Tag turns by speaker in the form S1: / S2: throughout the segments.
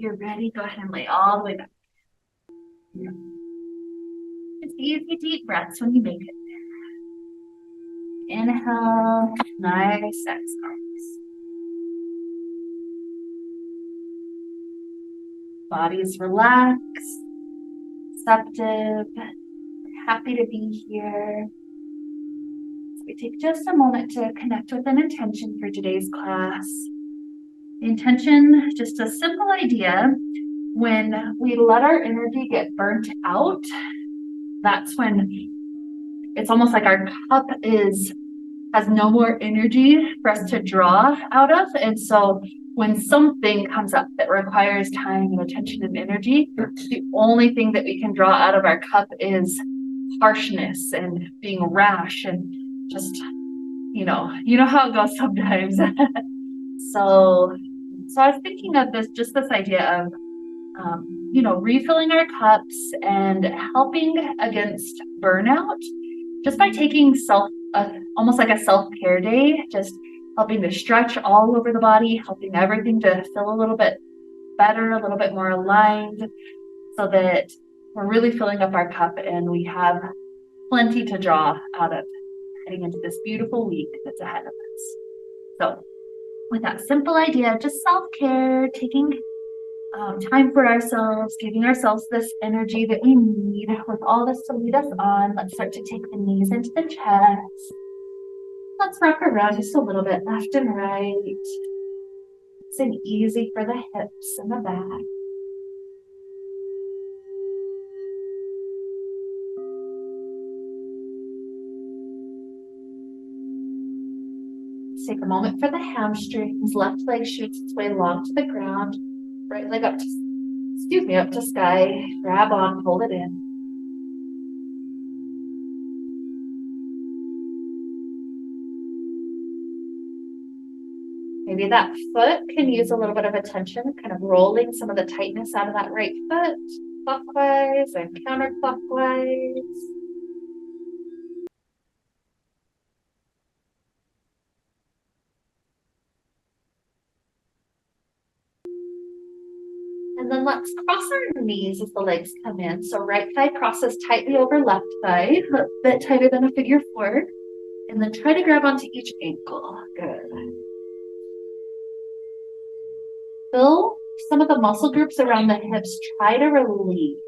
S1: you're ready, go ahead and lay all the way back. Just easy deep breaths when you make it. Inhale, nice exhales. Body's relaxed, receptive, happy to be here. So we take just a moment to connect with an intention for today's class. The intention, just a simple idea. When we let our energy get burnt out, that's when it's almost like our cup has no more energy for us to draw out of. And so when something comes up that requires time and attention and energy, the only thing that we can draw out of our cup is harshness and being rash and just, you know how it goes sometimes. So I was thinking of this idea of, refilling our cups and helping against burnout just by taking almost like a self-care day, just helping to stretch all over the body, helping everything to feel a little bit better, a little bit more aligned, so that we're really filling up our cup and we have plenty to draw out of heading into this beautiful week that's ahead of us. So with that simple idea, just self-care, taking time for ourselves, giving ourselves this energy that we need with all this to lead us on. Let's start to take the knees into the chest. Let's rock around just a little bit left and right. It's an easy for the hips and the back. Let's take a moment for the hamstrings. Left leg shoots its way long to the ground. Right leg up to sky. Grab on, hold it in. Maybe that foot can use a little bit of attention, kind of rolling some of the tightness out of that right foot, clockwise and counterclockwise. And then let's cross our knees as the legs come in. So right thigh crosses tightly over left thigh, a bit tighter than a figure four. And then try to grab onto each ankle. Good. Feel some of the muscle groups around the hips. Try to release.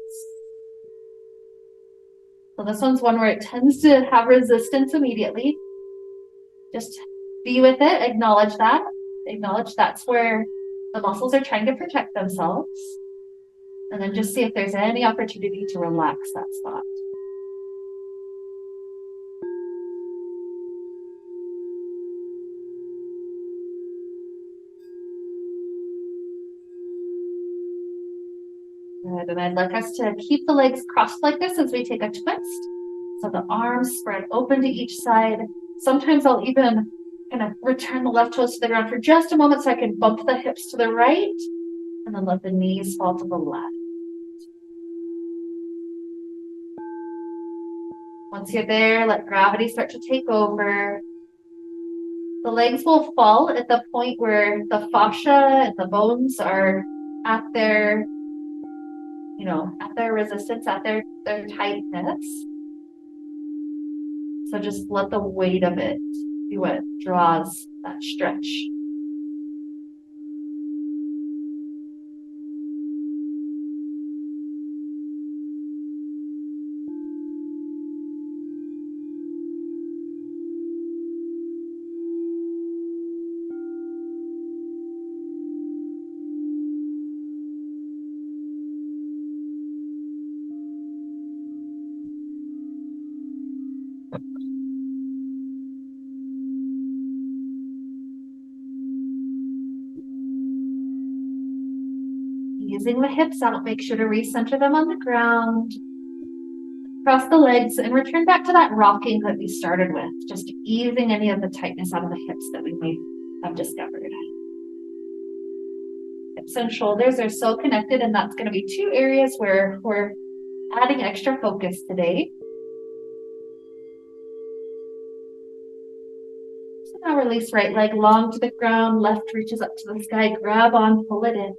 S1: So this one's one where it tends to have resistance immediately. Just be with it. Acknowledge that. Acknowledge that's where the muscles are trying to protect themselves. And then just see if there's any opportunity to relax that spot. Good, and I'd like us to keep the legs crossed like this as we take a twist. So the arms spread open to each side. Sometimes I'll even kind of return the left toes to the ground for just a moment so I can bump the hips to the right and then let the knees fall to the left. Once you're there, let gravity start to take over. The legs will fall at the point where the fascia and the bones are at their resistance, at their tightness. So just let the weight of it be what draws that stretch. Easing the hips out, make sure to recenter them on the ground. Cross the legs and return back to that rocking that we started with, just easing any of the tightness out of the hips that we may have discovered. Hips and shoulders are so connected, and that's going to be two areas where we're adding extra focus today. So now release right leg long to the ground, left reaches up to the sky, grab on, pull it in.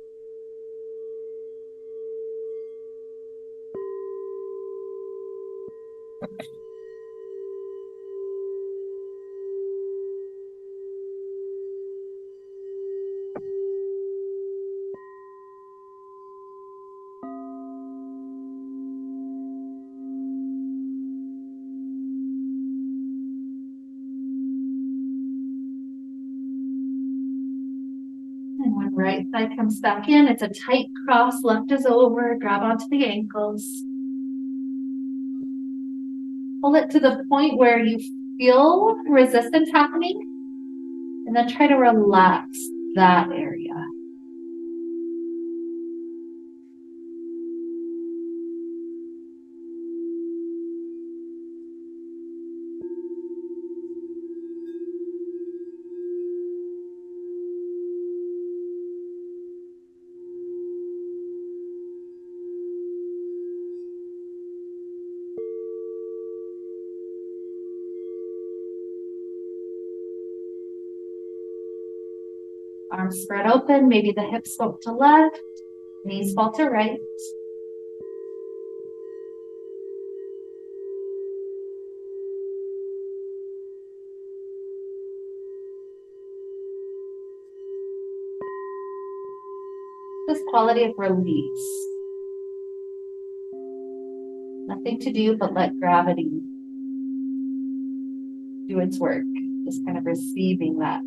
S1: And when right thigh comes back in, it's a tight cross, left is over, grab onto the ankles. Pull it to the point where you feel resistance happening, and then try to relax that area. Arms spread open, maybe the hips slope to left, knees fall to right. This quality of release. Nothing to do but let gravity do its work. Just kind of receiving that.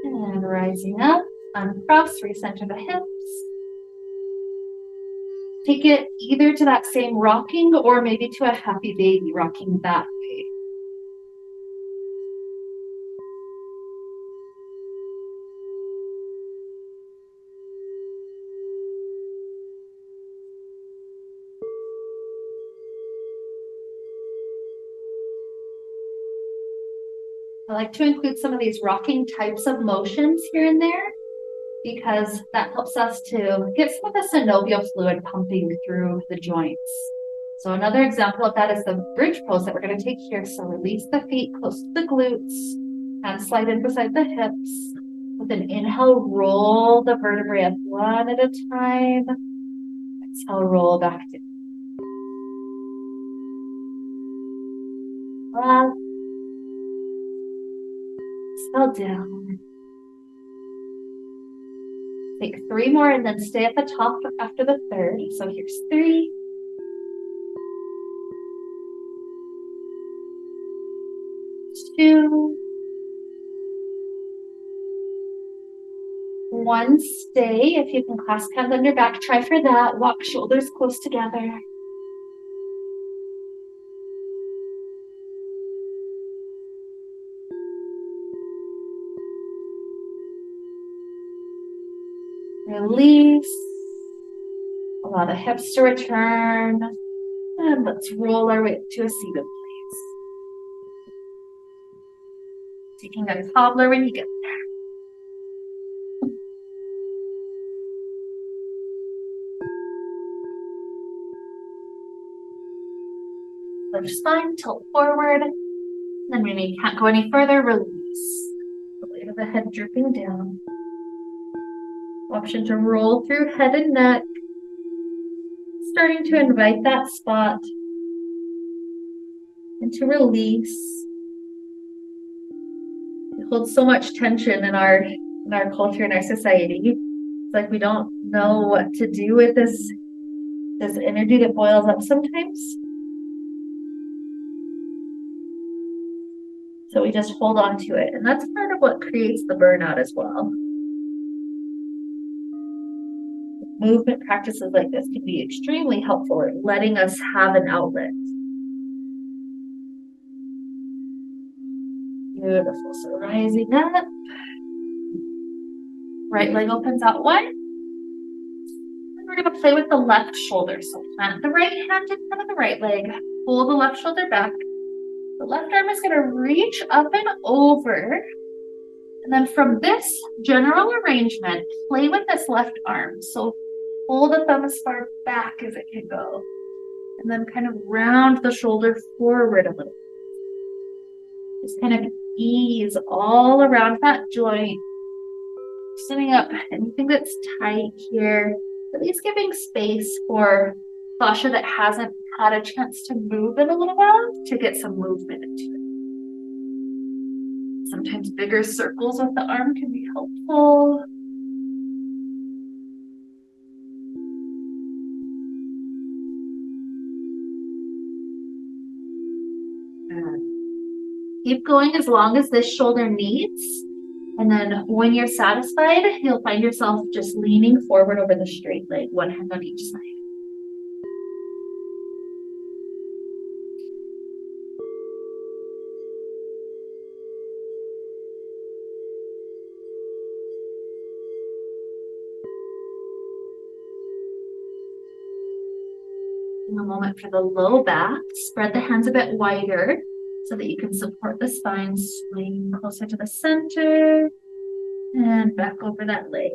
S1: And rising up, uncross, recenter the hips. Take it either to that same rocking or maybe to a happy baby, rocking that way. I like to include some of these rocking types of motions here and there because that helps us to get some of the synovial fluid pumping through the joints. So another example of that is the bridge pose that we're going to take here. So release the feet close to the glutes and slide in beside the hips. With an inhale, roll the vertebrae up one at a time. Exhale, roll back down. Up. Exhale down. Take 3 more and then stay at the top after the third. So here's 3. 2. 1, stay. If you can clasp hands on your back, try for that. Walk shoulders close together. Release. Allow the hips to return. And let's roll our way up to a seated place. Taking a toddler when you get there. Lift spine, tilt forward. Then when you can't go any further, release. The weight of the head drooping down. Option to roll through head and neck. Starting to invite that spot. And to release. We hold so much tension in our culture, in our society. It's like we don't know what to do with this energy that boils up sometimes. So we just hold on to it. And that's part of what creates the burnout as well. Movement practices like this can be extremely helpful in letting us have an outlet. Beautiful. So rising up. Right leg opens out wide. And we're going to play with the left shoulder. So plant the right hand in front of the right leg. Pull the left shoulder back. The left arm is going to reach up and over. And then from this general arrangement, play with this left arm. So pull the thumb as far back as it can go. And then kind of round the shoulder forward a little. Just kind of ease all around that joint. Sitting up anything that's tight here. At least giving space for fascia that hasn't had a chance to move in a little while to get some movement into it. Sometimes bigger circles with the arm can be helpful. Keep going as long as this shoulder needs. And then when you're satisfied, you'll find yourself just leaning forward over the straight leg, one hand on each side. In a moment for the low back, spread the hands a bit wider so that you can support the spine, swing closer to the center and back over that leg.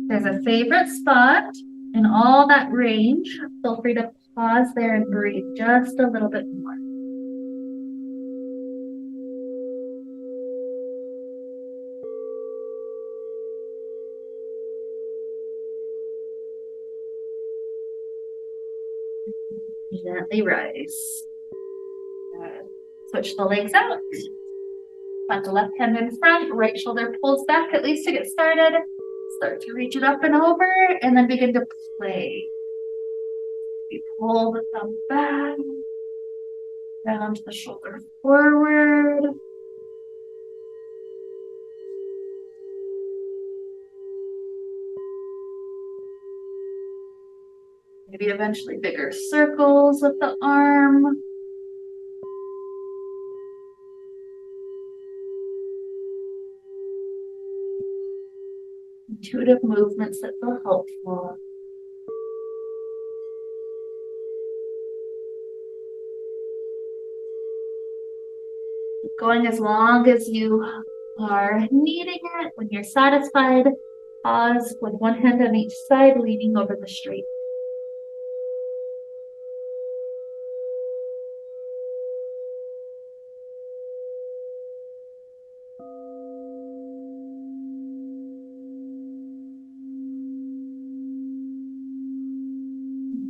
S1: There's a favorite spot in all that range. Feel free to pause there and breathe just a little bit more. Gently rise. Good. Switch the legs out. Plant the left hand in front, right shoulder pulls back at least to get started. Start to reach it up and over, and then begin to play. We pull the thumb back, round the shoulder forward. Maybe eventually bigger circles with the arm. Intuitive movements that feel helpful. Keep going as long as you are needing it. When you're satisfied, pause with one hand on each side, leaning over the straight.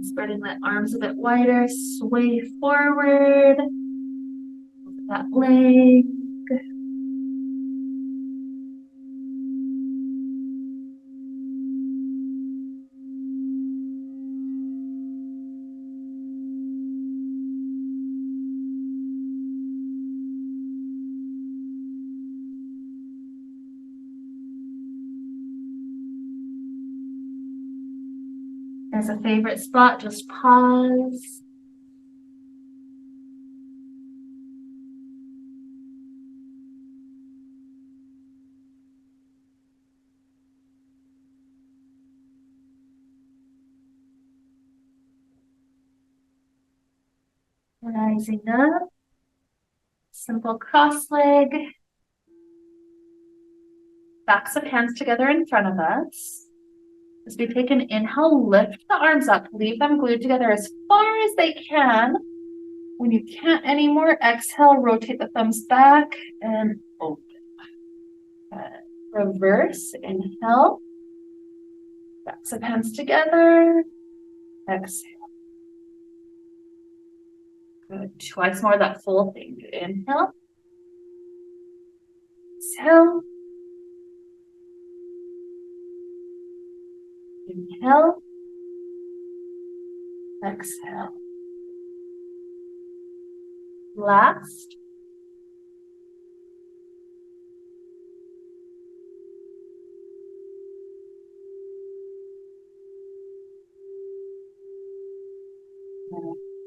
S1: Spreading the arms a bit wider, sway forward. Over that leg. There's a favorite spot, just pause. Rising up. Simple cross leg. Backs of hands together in front of us. As we take an inhale, lift the arms up, leave them glued together as far as they can. When you can't anymore, exhale, rotate the thumbs back and open. Reverse, inhale. Backs of hands together. Exhale. Good. Twice more of that full thing. Inhale. Exhale. Inhale. Exhale. Last.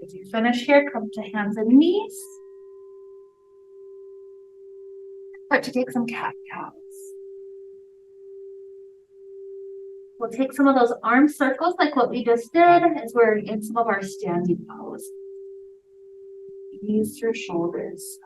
S1: As you finish here, come to hands and knees. Start to take some cat-cows. We'll take some of those arm circles like what we just did as we're in some of our standing pose. Knees through shoulders.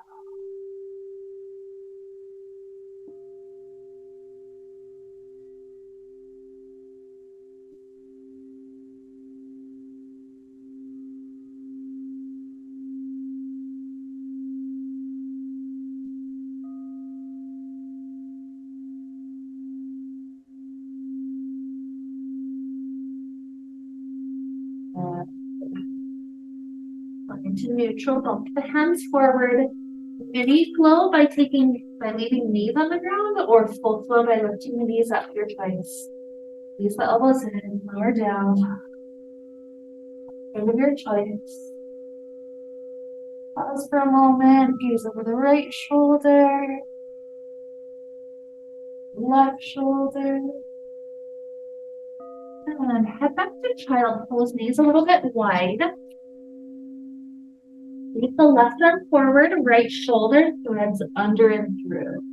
S1: Into neutral, bump the hands forward. Mini flow by leaving knees on the ground, or full flow by lifting the knees up your twice. Squeeze the elbows in, lower down. End of your choice. Pause for a moment, gaze over the right shoulder, left shoulder. And head back to child pose, knees a little bit wide. Lead the left arm forward, right shoulder threads under and through.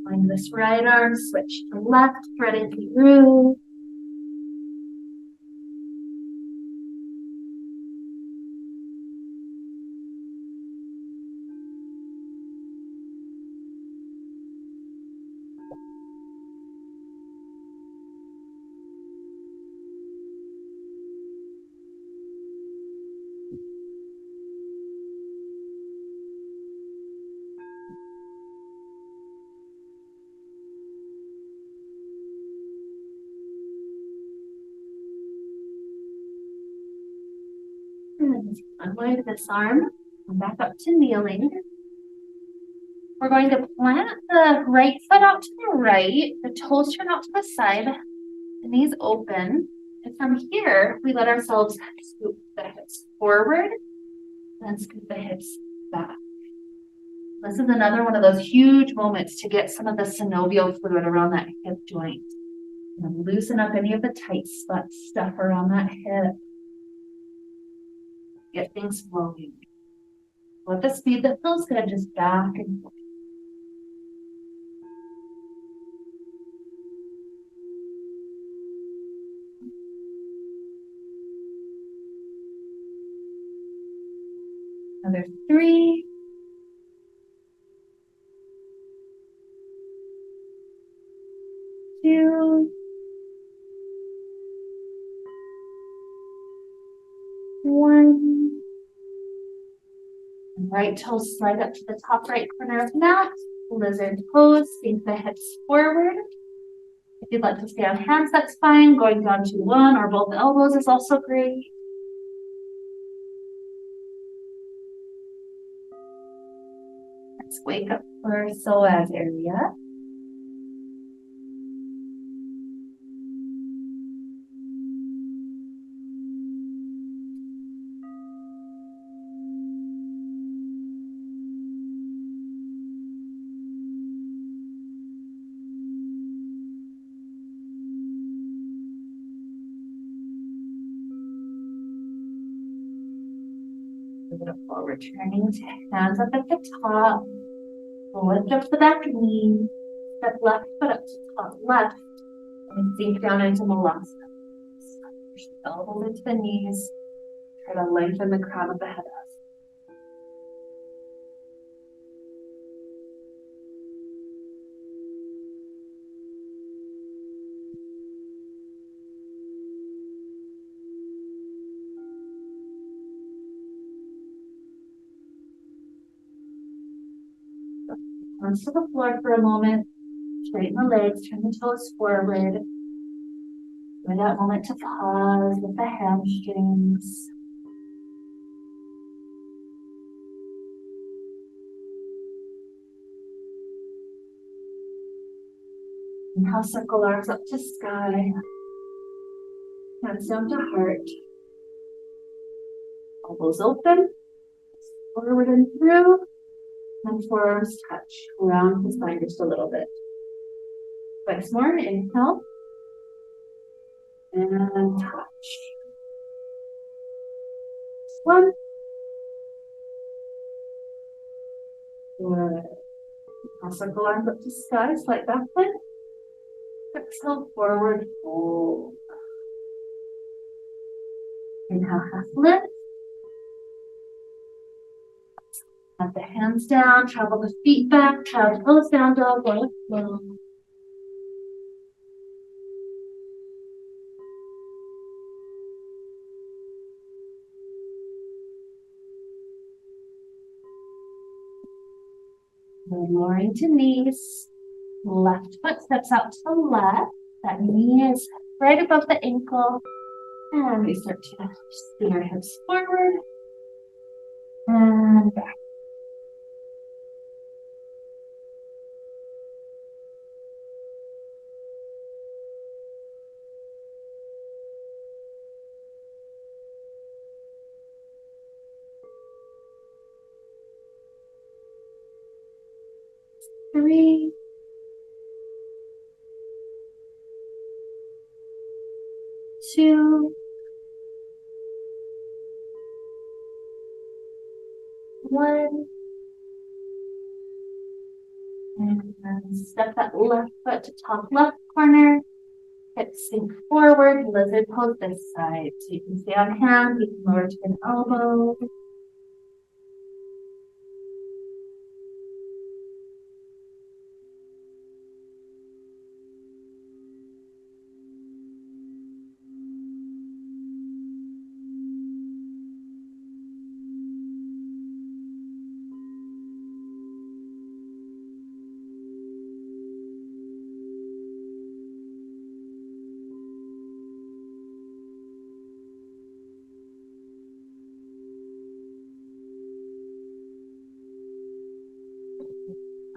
S1: Find this right arm, switch to left, threading through. And unwind this arm, come back up to kneeling. We're going to plant the right foot out to the right, the toes turn out to the side, the knees open. And from here, we let ourselves scoop the hips forward, and then scoop the hips back. This is another one of those huge moments to get some of the synovial fluid around that hip joint. And loosen up any of the tight stuff around that hip. Get things flowing. With the speed that feels good, just back and forth. Another 3. 2. 1. And right toes slide up to the top right corner of mat. Lizard pose, sink the hips forward. If you'd like to stay on hands, that's fine. Going down to one or both elbows is also great. Let's wake up for psoas area. Beautiful. Returning to hands up at the top. Lift up the back knee. Step left foot up to top left. And sink down into Malasana. Push the elbows into the knees. Try to lengthen the crown of the head up. Arms to the floor for a moment. Straighten the legs, turn the toes forward. Give that moment to pause with the hamstrings. Inhale, circle arms up to sky. Hands down to heart. Elbows open. Forward and through. And forearms touch. Round the spine just a little bit. Twice more. Inhale. And touch. One. Good. Now circle arms up to sky. Slight back bend. Exhale, forward fold. Inhale, half lift. Have the hands down, travel the feet back, child pose down dog, or flow. Lowering to knees. Left foot steps out to the left. That knee is right above the ankle. And we start to spin our hips forward and back. Three. Two. One. And then step that left foot to top left corner. Hips sink forward, lizard pose this side. So you can stay on hand, you can lower to an elbow.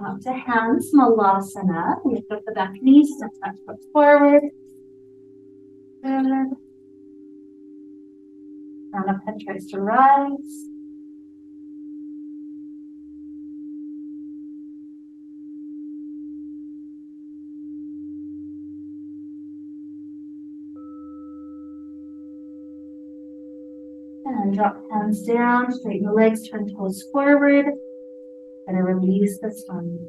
S1: Up to hands, Malasana. Lift up the back knees, step that foot forward. Good. Round up head tries to rise. And drop hands down, straighten the legs, turn toes forward. And release the spine.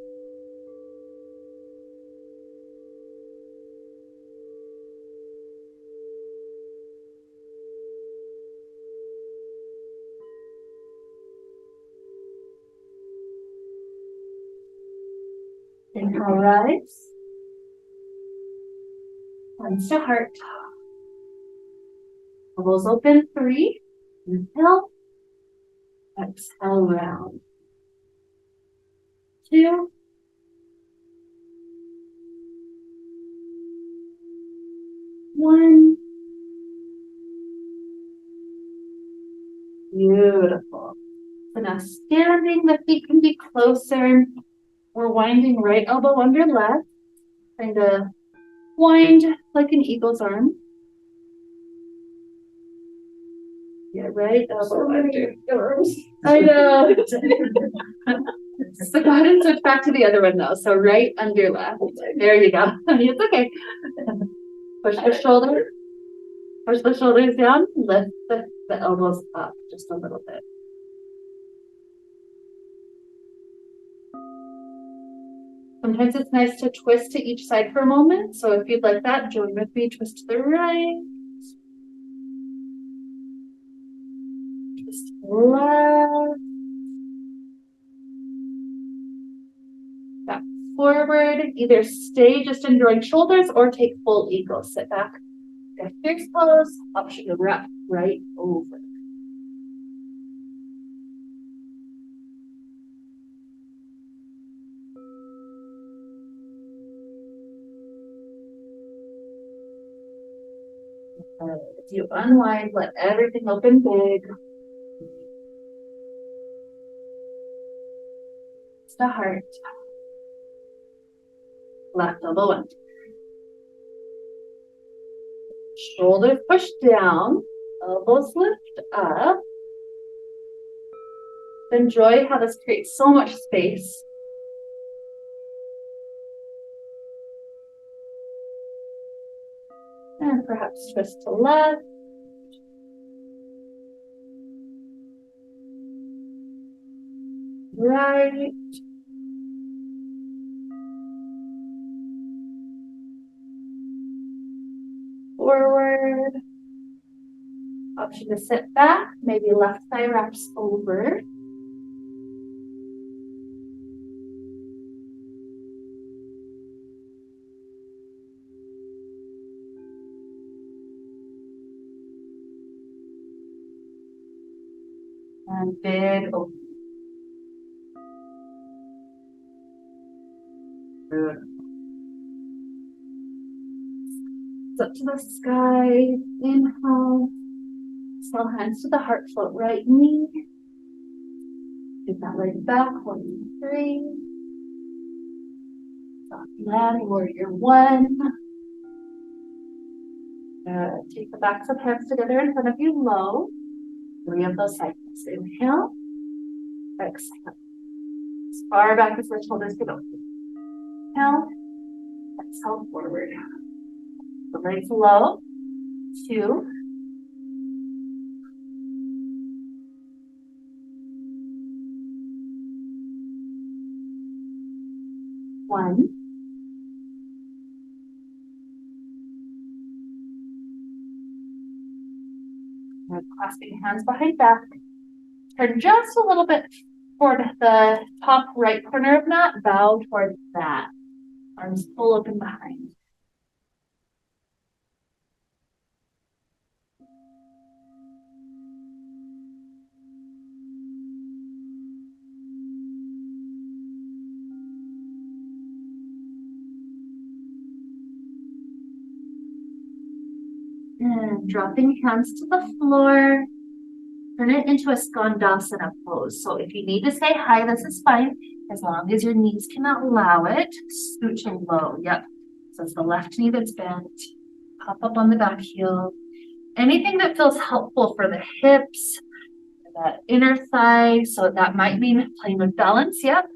S1: Inhale, rise. Hands to heart. Elbows open, 3. Inhale. Exhale, round. 2. 1. Beautiful. So now standing, the feet can be closer. We're winding right elbow under left. Kind of wind like an eagle's arm. Yeah, right elbow under your arms. I know. So go ahead and switch back to the other one though. So right under left. There you go. It's okay. Push the shoulder. Push the shoulders down. Lift the elbows up just a little bit. Sometimes it's nice to twist to each side for a moment. So if you'd like that, join with me. Twist to the right. Twist to the left. Back forward. Either stay just enjoying shoulders or take full eagle. Sit back. Get fierce pose. Option to wrap right over. As you unwind, let everything open big. It's the heart. Left elbow in. Shoulders push down, elbows lift up. Enjoy how this creates so much space. And perhaps twist to left. Right. Forward. Option to sit back, maybe left thigh wraps over. And big open. Good. Up to the sky. Inhale. Small hands to the heart, float right knee. Get that leg back. 1, 3. Soft land, warrior 1. Take the backs of hands together in front of you, low. 3 of those cycles. Inhale. Exhale. As far back as the shoulders can open. Inhale. Exhale forward. The legs low. 2. 1. Clasping hands behind back. Turn just a little bit toward the top right corner of mat. Bow towards that. Arms pull open behind. And dropping hands to the floor. Turn it into a skandasana pose. So if you need to say hi, this is fine. As long as your knees can allow it. Scooch low. Yep. So it's the left knee that's bent. Pop up on the back heel. Anything that feels helpful for the hips, the inner thigh. So that might mean playing with balance. Yep.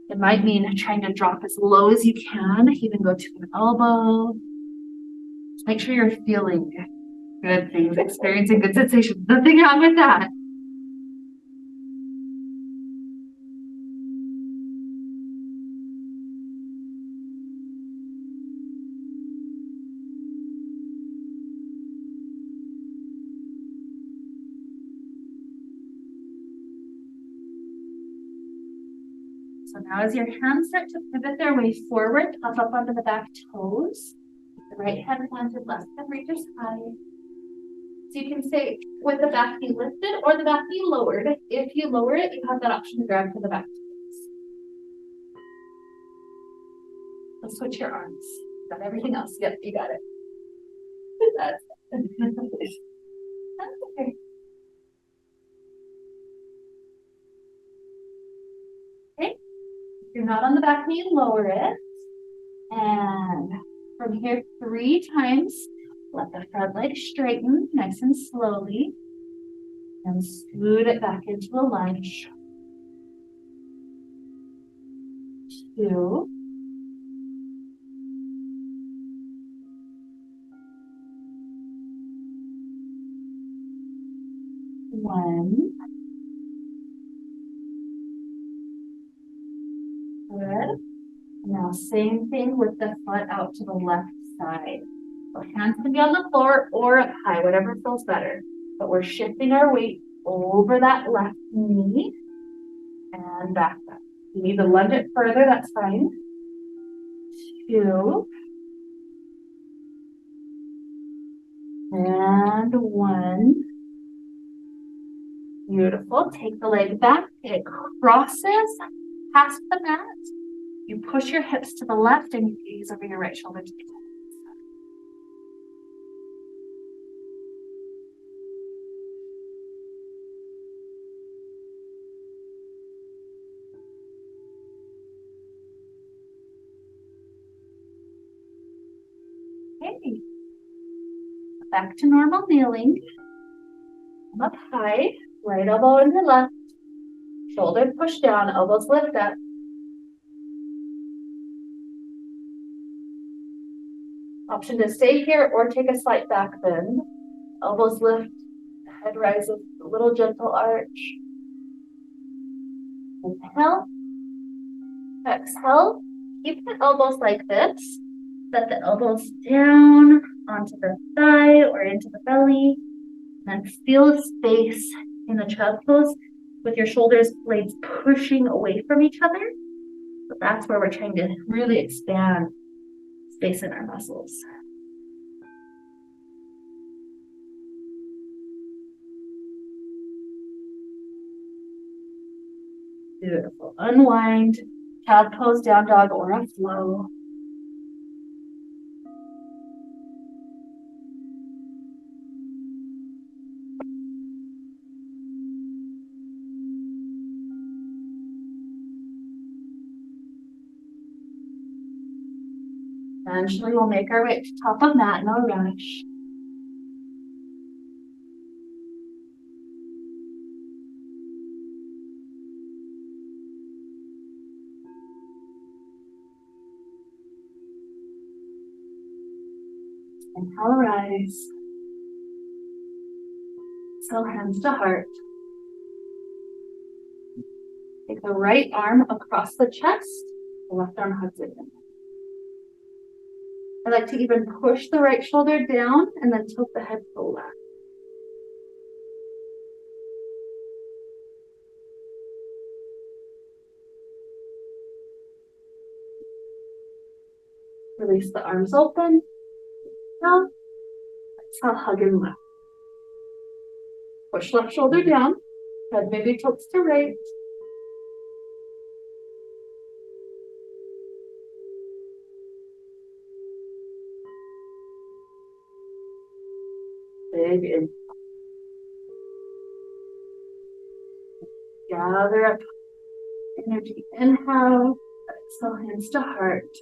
S1: It might mean trying to drop as low as you can. Even go to an elbow. Just make sure you're feeling good things, experiencing good sensations. Nothing wrong with that. So now as your hands start to pivot their way forward, pop up onto the back toes. The right hand planted, left hand reaches high. So you can say with the back knee lifted or the back knee lowered. If you lower it, you have that option to grab to the back toes. Let's switch your arms. Got everything else? Yep, you got it. That's okay. Okay. If you're not on the back knee, lower it. And from here, 3 times, let the front leg straighten nice and slowly. And scoot it back into a lunge. 2. 1. Good. Now, same thing with the foot out to the left side. So hands can be on the floor or up high, whatever feels better. But we're shifting our weight over that left knee and back up. If you need to lunge it further, that's fine. 2. And 1. Beautiful. Take the leg back. It crosses past the mat. You push your hips to the left and you gaze over your right shoulder to the left. Okay. back to normal kneeling. Come up high, right elbow into left, shoulders push down, elbows lift up. Option to stay here or take a slight back bend. Elbows lift, head rises, a little gentle arch. Inhale. Exhale. Keep the elbows like this. Set the elbows down onto the thigh or into the belly. And feel space in the child pose with your shoulders blades pushing away from each other. So that's where we're trying to really expand space in our muscles. Beautiful. Unwind, child pose, down dog, or a flow. Eventually, we'll make our way to top of mat, no rush. Inhale, rise. Exhale, hands to heart. Take the right arm across the chest, the left arm hugs it in. I like to even push the right shoulder down and then tilt the head to the left. Release the arms open. Now, exhale, hug and lift. Push left shoulder down. Head maybe tilts to right. Big inhale. Gather up energy. Inhale. Exhale, hands to heart.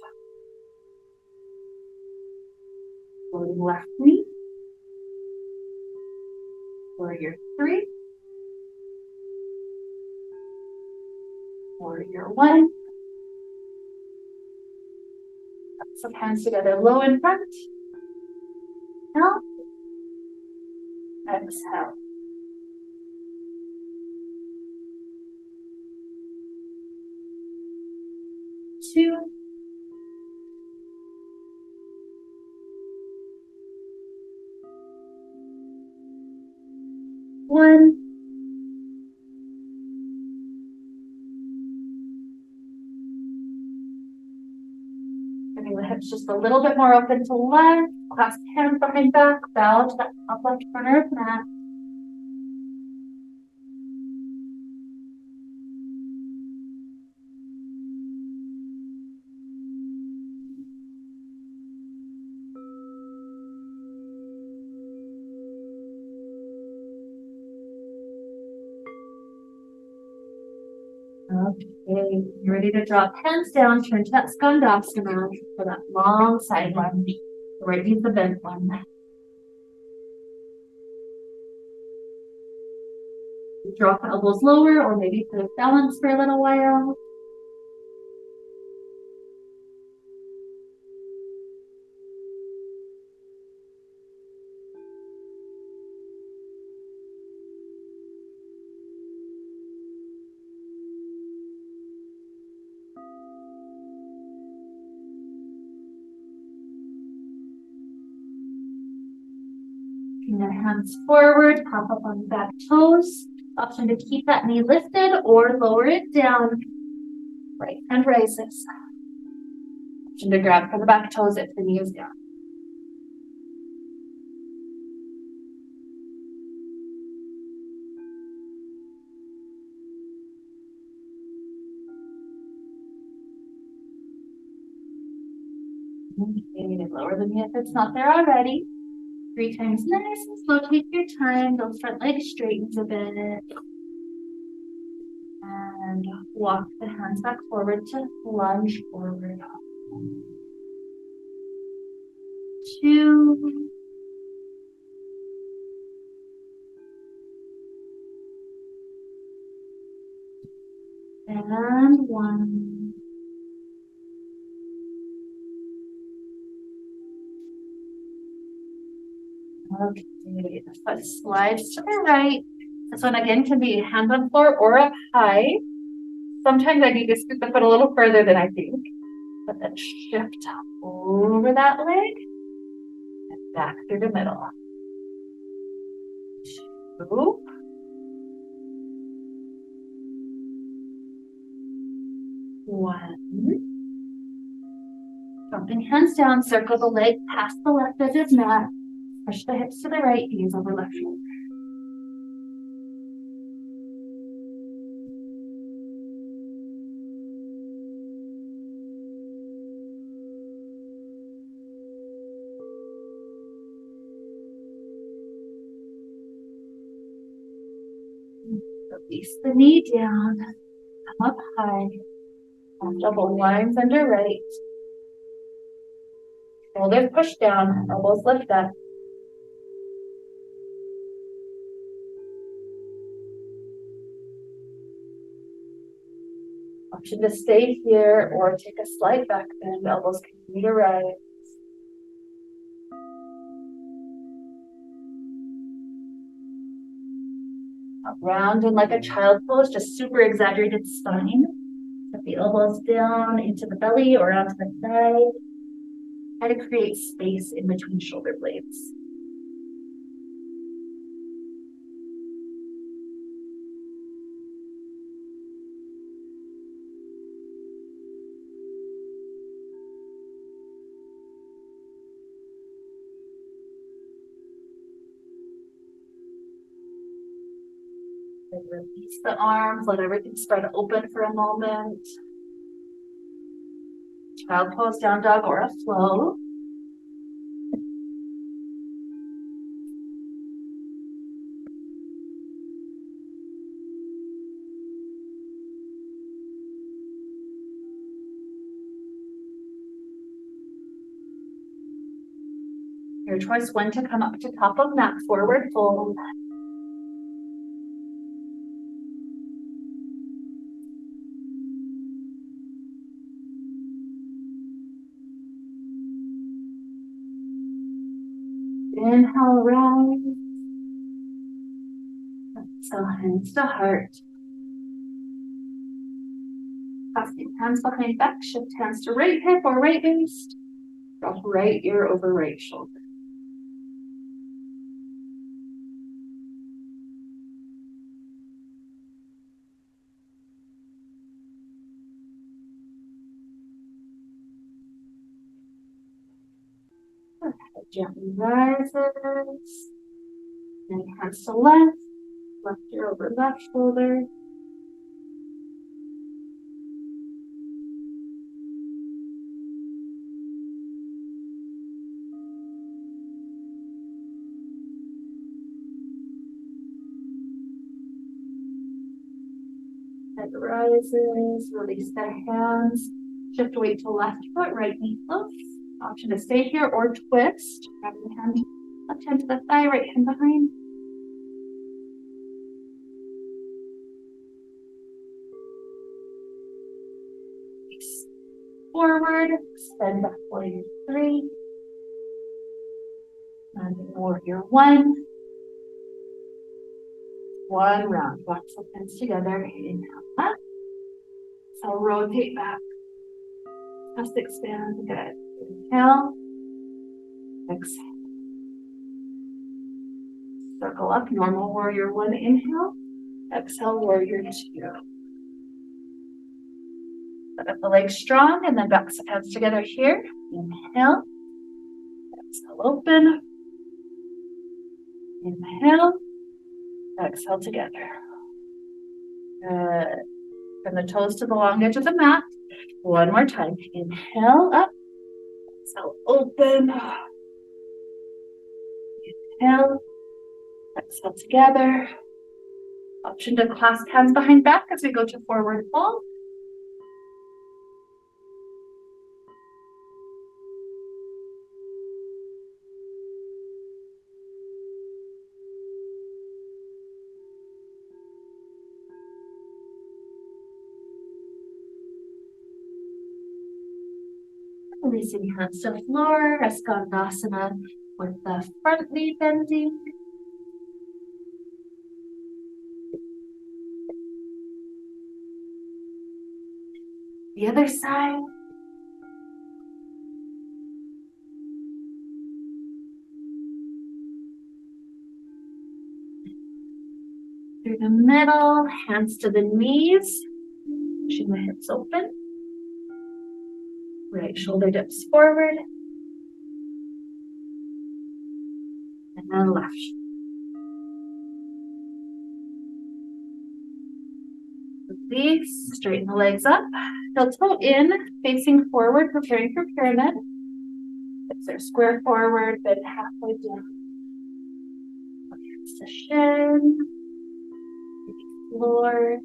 S1: Floating left knee. Warrior 3. Warrior 1. Some hands together, low in front. Inhale. Exhale. Two. One. Bringing the hips just a little bit more open to left. Clasp hands behind back. Bow to that top left corner of mat. Okay, you're ready to drop hands down, turn to that Skandasana for that long side one. The right knee is the bent one. Drop the elbows lower or maybe put a balance for a little while. Their hands forward, pop up on the back toes. Option to keep that knee lifted or lower it down. Right hand rises. Option to grab for the back toes if the knee is down. Okay, lower the knee if it's not there already. 3 times nice and slow. Take your time. Those front legs straightens a bit. And walk the hands back forward to lunge forward. 2. one. Okay, the foot slides to the right. This one again can be hands on floor or up high. Sometimes I need to scoot the foot a little further than I think, but then shift over that leg and back through the middle. 2, 1. Jumping hands down, circle the leg past the left edge of mat. Push the hips to the right, knees over left shoulder. Release the knee down, come up high, double lines under right. Shoulders push down, elbows lift up. Option to stay here or take a slight back bend, elbows continue to rise. Up round and like a child pose, just super exaggerated spine. Put the elbows down into the belly or onto the thigh. Try to create space in between shoulder blades. And release the arms, let everything spread open for a moment. Child pose, down dog, or a flow. Your choice when to come up to top of mat, forward fold. Inhale, rise. Exhale, hands to heart. Clasping hands behind back, shift hands to right hip or right waist. Drop right ear over right shoulder. Gently rises. And hands to left ear over left shoulder. Head rises, release the hands. Shift weight to left foot, right knee close. Option to stay here or twist. Grab the hand, left hand to the thigh, right hand behind. Forward, extend back warrior 3. And warrior 1. One round. Walk the hands together. Inhale up. So rotate back. Chest expand. Good. Inhale. Exhale. Circle up. Normal warrior 1. Inhale. Exhale. Warrior 2. Set up the legs strong and then back some hands together here. Inhale. Exhale. Open. Inhale. Exhale together. Good. From the toes to the long edge of the mat. One more time. Inhale up. Exhale open. Inhale. Exhale together. Option to clasp hands behind back as we go to forward fold. releasing hands to floor, Skandasana with the front knee bending. The other side. Through the middle, hands to the knees, pushing the hips open. Right shoulder dips forward. And then left. Release, straighten the legs up. Heel toe in, facing forward, preparing for pyramid. Hips are square forward, bend halfway down. Hands to shin. Floor.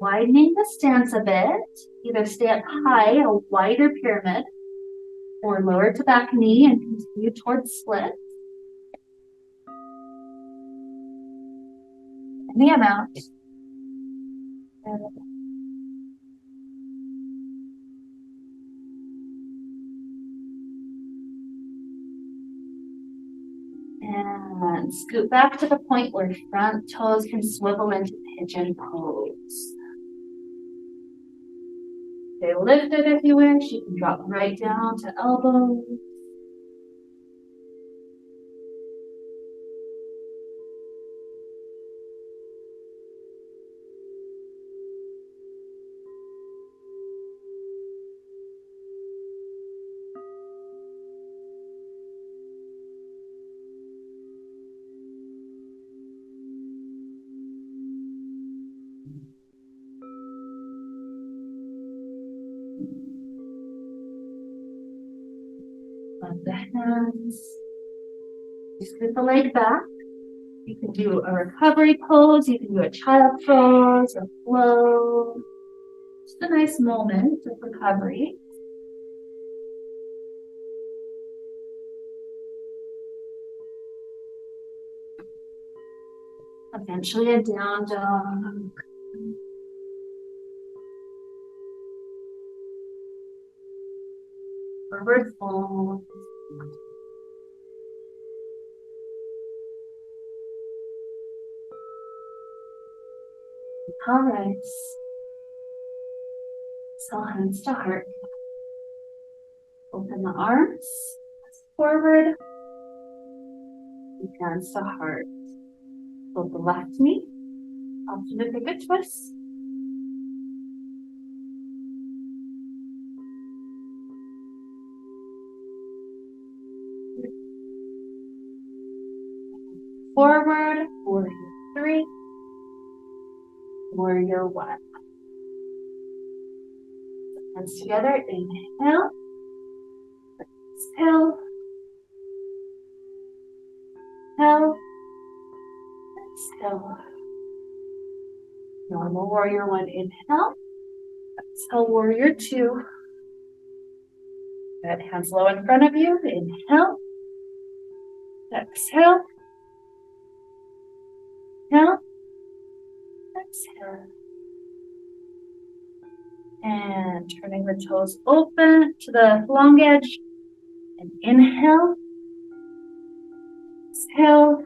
S1: Widening the stance a bit. Either stay up high, a wider pyramid, or lower to back knee and continue towards split. Any amount. And scoot back to the point where front toes can swivel into pigeon pose. Stay lifted if you wish. You can drop right down to elbows. The hands. You scoot the leg back. You can do a recovery pose. You can do a child pose, a flow. Just a nice moment of recovery. Eventually a down dog. Forward fold. All right. So hands to heart. Open the arms. Forward. Hands to heart. Fold the left knee. Option to take a twist. Forward, warrior 3, warrior 1. Hands together, inhale, exhale, exhale, exhale. Normal warrior 1, inhale, exhale, warrior 2. Good, hands low in front of you, inhale, exhale, inhale, exhale. And turning the toes open to the long edge. And inhale, exhale,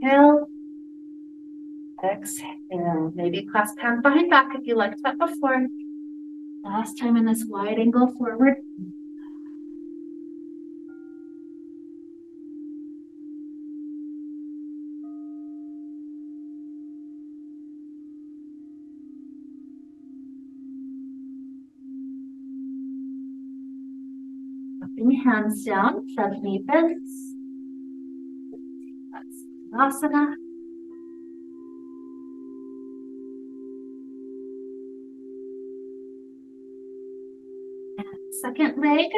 S1: inhale, exhale. Maybe clasp hands behind back if you liked that before. Last time in this wide angle forward. Dropping hands down, front knee bends. That's asana. And second leg.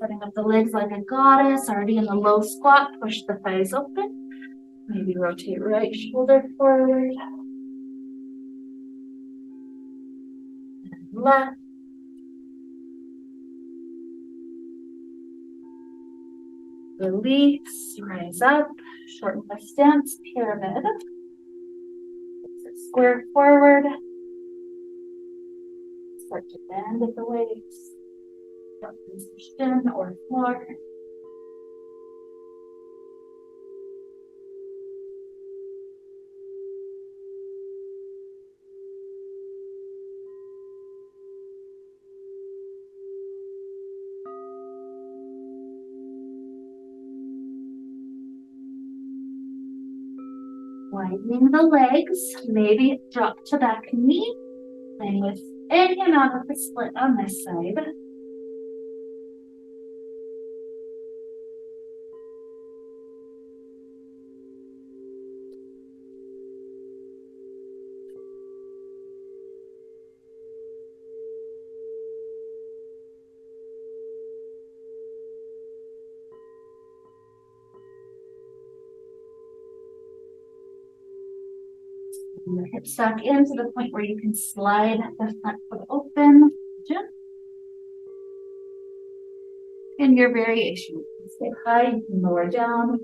S1: Setting up the legs like a goddess, already in the low squat, push the thighs open. Maybe rotate right shoulder forward. And left. Release, rise up, shorten the stance, pyramid. Square forward. Start to bend at the waist. Shin or floor. Widening the legs, maybe drop to back knee, playing with any amount of the split on this side. Your hips back in to the point where you can slide the front foot open. In your variation, you can stay high, you can lower down.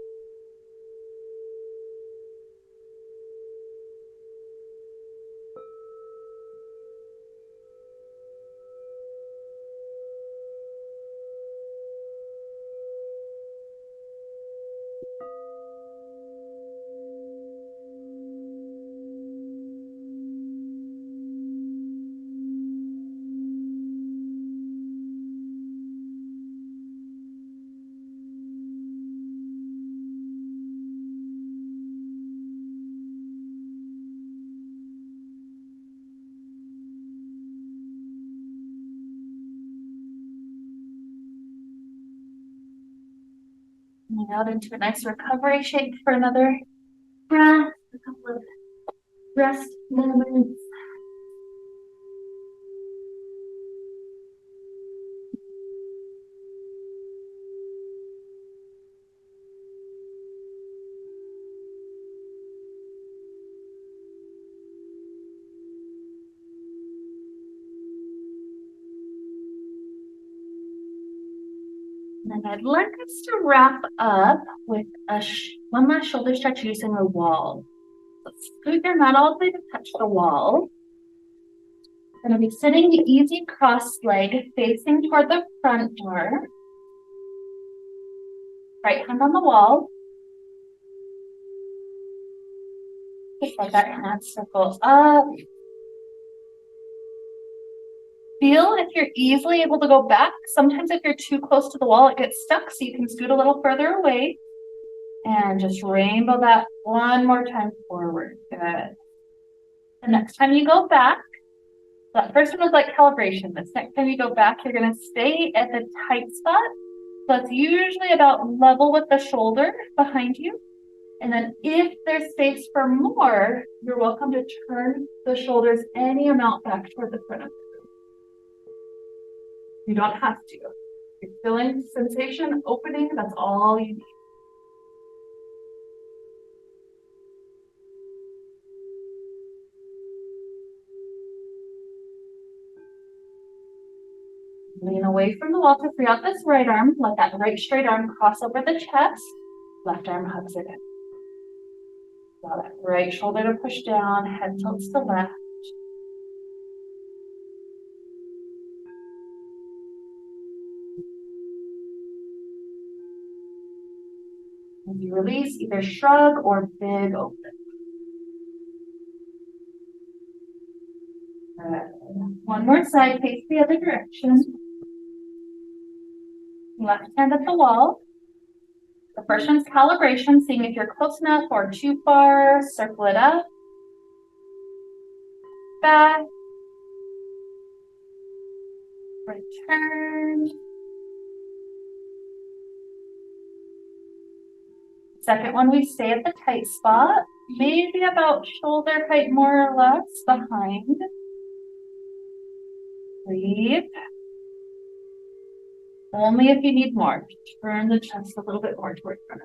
S1: Coming out into a nice recovery shape for another breath, a couple of rest moments. And I'd like us to wrap up with one last shoulder stretch using a wall. So scoot your mat all the way to touch the wall. Going to be sitting easy cross leg facing toward the front door. Right hand on the wall. Just let that hand circle up. Feel if you're easily able to go back. Sometimes if you're too close to the wall, it gets stuck, so you can scoot a little further away. And just rainbow that one more time forward. Good. The next time you go back, that first one was like calibration. This next time you go back, you're going to stay at the tight spot. So it's usually about level with the shoulder behind you. And then if there's space for more, you're welcome to turn the shoulders any amount back toward the front of the room. You don't have to. You're feeling sensation opening, that's all you need. Lean away from the wall to free out this right arm. Let that right straight arm cross over the chest. Left arm hugs it in. Allow that right shoulder to push down, head tilts to left. As you release, either shrug or big open. One more side, face the other direction. Left hand at the wall. The first one's calibration, seeing if you're close enough or too far. Circle it up. Back. Return. Second one, we stay at the tight spot. Maybe about shoulder height more or less behind. Breathe. Only if you need more. Turn the chest a little bit more toward front.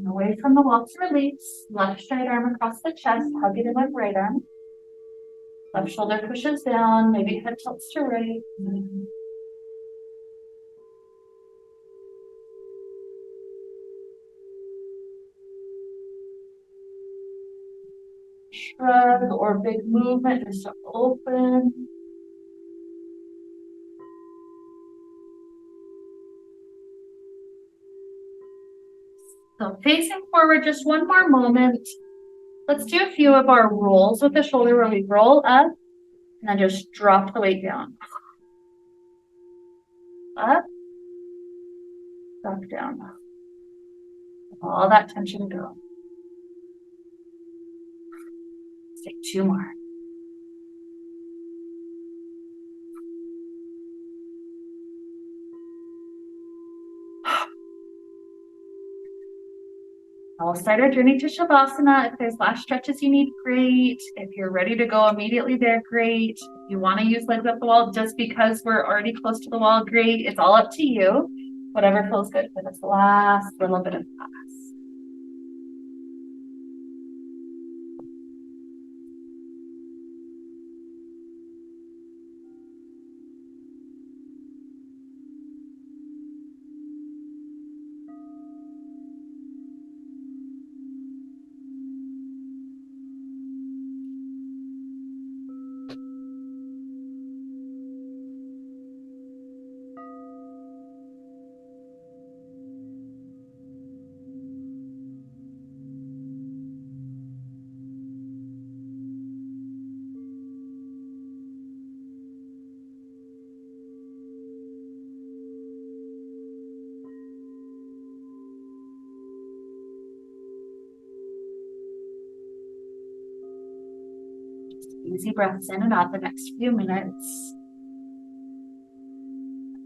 S1: Away from the wall to release. Left straight arm across the chest, hug it in with right arm. Left shoulder pushes down, maybe head tilts to right. Shrug or big movement just to open. So facing forward just one more moment. Let's do a few of our rolls with the shoulder where we roll up and then just drop the weight down. Up, drop down. All that tension go. Let's take two more. We'll start our journey to Shavasana. If there's last stretches you need, great. If you're ready to go immediately there, great. If you want to use legs up the wall just because we're already close to the wall, great. It's all up to you. Whatever feels good for this last little bit of class. Easy breaths in and out the next few minutes.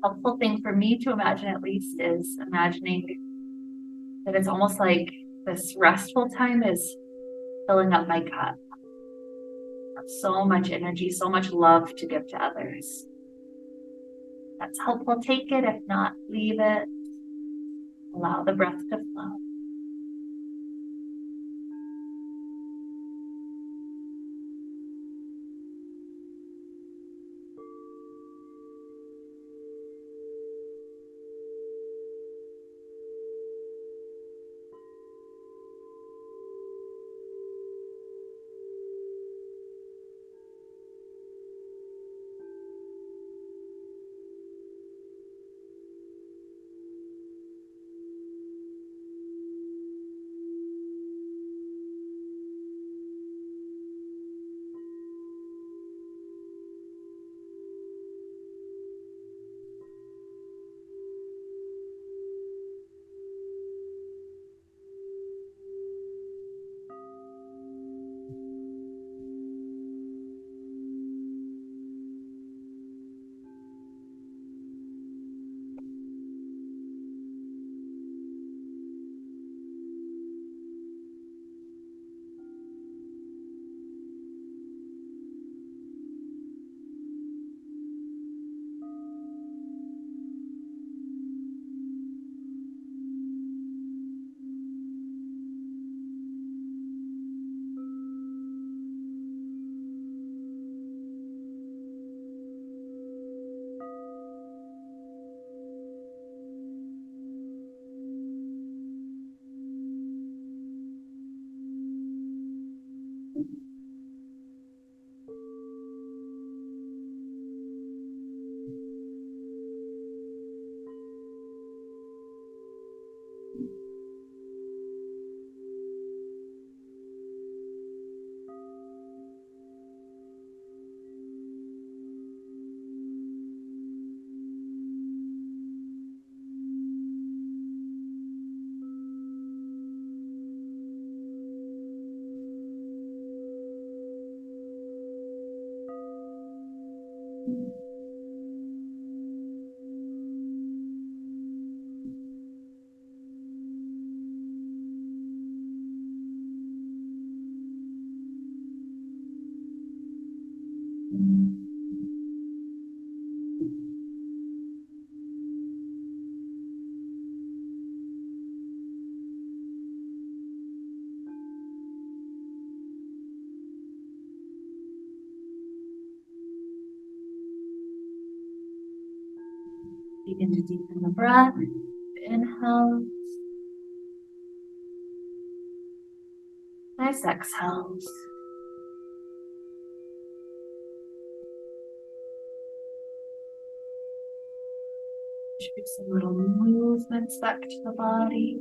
S1: A helpful thing for me to imagine, at least, is imagining that it's almost like this restful time is filling up my cup. So much energy, so much love to give to others. That's helpful. Take it. If not, leave it. Allow the breath to flow. Begin to deepen the breath. Inhale. Nice exhales. Introducing little movements back to the body.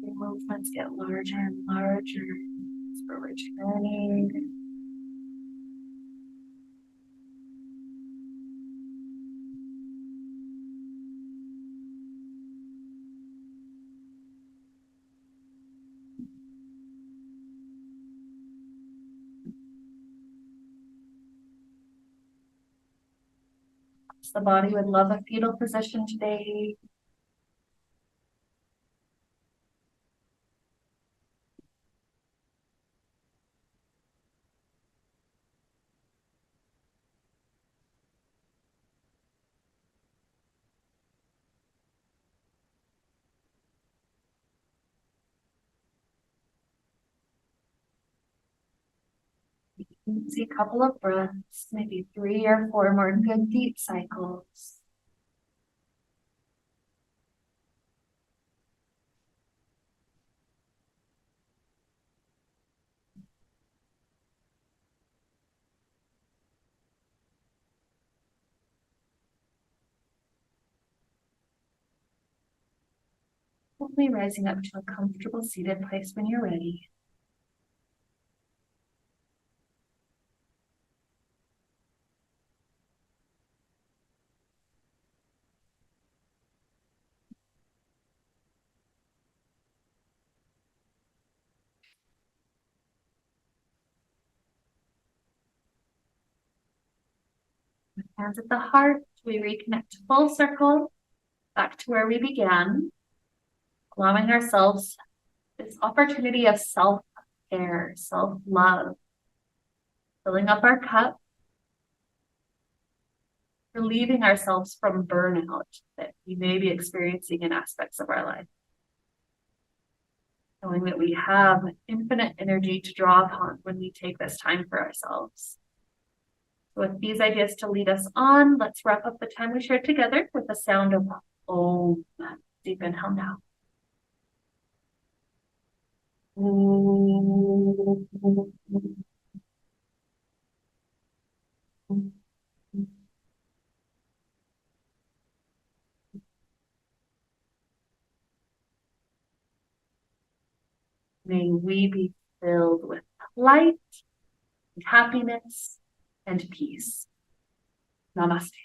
S1: The movements get larger and larger as we're returning. The body would love a fetal position today. See a couple of breaths, maybe 3 or 4 more good deep cycles. Hopefully rising up to a comfortable seated place when you're ready. With hands at the heart, we reconnect to full circle, back to where we began, allowing ourselves this opportunity of self-care, self-love, filling up our cup, relieving ourselves from burnout that we may be experiencing in aspects of our life. Knowing that we have infinite energy to draw upon when we take this time for ourselves. So with these ideas to lead us on, let's wrap up the time we shared together with the sound of Om. Deep inhale now. May we be filled with light, and happiness, and peace. Namaste.